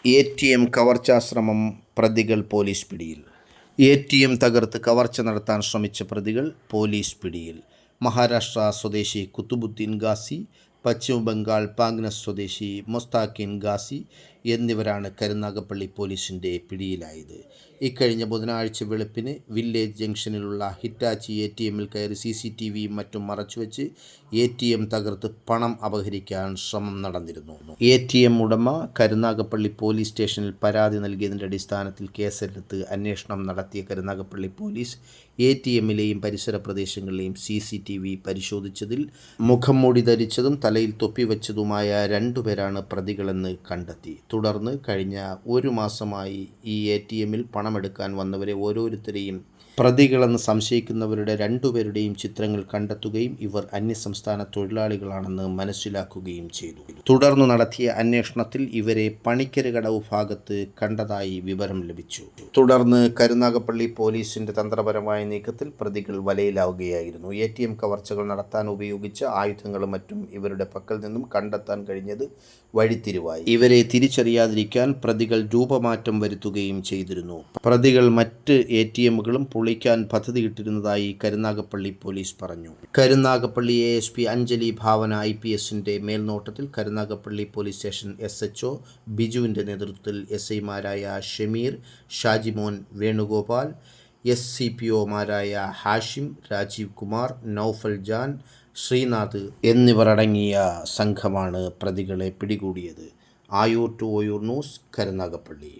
ATM കവർച്ചാശ്രമം, പ്രതികൾ police പിടിയിൽ. ATM തകർത്ത് കവർച്ച നടത്താൻ ശ്രമിച്ച പ്രതികൾ പോലീസ് പിടിയിൽ. മഹാരാഷ്ട്ര സ്വദേശി കുത്തുബുദ്ദീൻ ഗാസി, പശ്ചിമ ബംഗാൾ പാങ്നസ് സ്വദേശി മുസ്താഖിൻ ഗാസി എന്നിവരാണ് കരുനാഗപ്പള്ളി പോലീസിൻ്റെ പിടിയിലായത്. ഇക്കഴിഞ്ഞ ബുധനാഴ്ച വെളുപ്പിന് വില്ലേജ് ജംഗ്ഷനിലുള്ള ഹിറ്റാച്ചി ATMൽ കയറി CCTVയും മറ്റും മറച്ചുവെച്ച് ATM തകർത്ത് പണം അപഹരിക്കാൻ ശ്രമം നടന്നിരുന്നു. ATM ഉടമ കരുനാഗപ്പള്ളി പോലീസ് സ്റ്റേഷനിൽ പരാതി നൽകിയതിൻ്റെ അടിസ്ഥാനത്തിൽ കേസെടുത്ത് അന്വേഷണം നടത്തിയ കരുനാഗപ്പള്ളി പോലീസ് ATMലെയും പരിസര പ്രദേശങ്ങളിലെയും CCTV പരിശോധിച്ചതിൽ മുഖംമൂടി ധരിച്ചതും തലയിൽ തൊപ്പി വെച്ചതുമായ 2 പേരാണ് പ്രതികളെന്ന് കണ്ടെത്തി. തുടർന്ന് കഴിഞ്ഞ 1 മാസമായി ഈ ATMൽ പണമെടുക്കാൻ വന്നവരെ ഓരോരുത്തരെയും പ്രതികളെന്ന് സംശയിക്കുന്നവരുടെ 2 പേരുടെയും ചിത്രങ്ങൾ കണ്ടെത്തുകയും ഇവർ അന്യസംസ്ഥാന തൊഴിലാളികളാണെന്ന് മനസ്സിലാക്കുകയും ചെയ്തു. തുടർന്ന് നടത്തിയ അന്വേഷണത്തിൽ ഇവരെ പണിക്കര് കടവ് ഭാഗത്ത് കണ്ടതായി വിവരം ലഭിച്ചു. തുടർന്ന് കരുനാഗപ്പള്ളി പോലീസിൻ്റെ തന്ത്രപരമായ നീക്കത്തിൽ പ്രതികൾ വലയിലാവുകയായിരുന്നു. ATM കവർച്ചകൾ നടത്താൻ ഉപയോഗിച്ച ആയുധങ്ങളും മറ്റും ഇവരുടെ പക്കൽ നിന്നും കണ്ടെത്താൻ കഴിഞ്ഞത് വഴിത്തിരിവായി. ഇവരെ തിരിച്ചറിയാതിരിക്കാൻ പ്രതികൾ രൂപമാറ്റം വരുത്തുകയും ചെയ്തിരുന്നു. പ്രതികൾ മറ്റ് ATMകളും പൊളിക്കാൻ പദ്ധതിയിട്ടിരുന്നതായി കരുനാഗപ്പള്ളി പോലീസ് പറഞ്ഞു. കരുനാഗപ്പള്ളി ASP അഞ്ജലി ഭാവന IPSൻ്റെ മേൽനോട്ടത്തിൽ കരുനാഗപ്പള്ളി പോലീസ് സ്റ്റേഷൻ SHO ബിജുവിൻ്റെ നേതൃത്വത്തിൽ SIമാരായ ഷമീർ, ഷാജിമോൻ, വേണുഗോപാൽ, SCPOമാരായ ഹാഷിം, രാജീവ് കുമാർ, നൗഫൽ ജാൻ, ശ്രീനാഥ് എന്നിവരടങ്ങിയ സംഘമാണ് പ്രതികളെ പിടികൂടിയത്. Ayur to Oyur news, Karunagappally.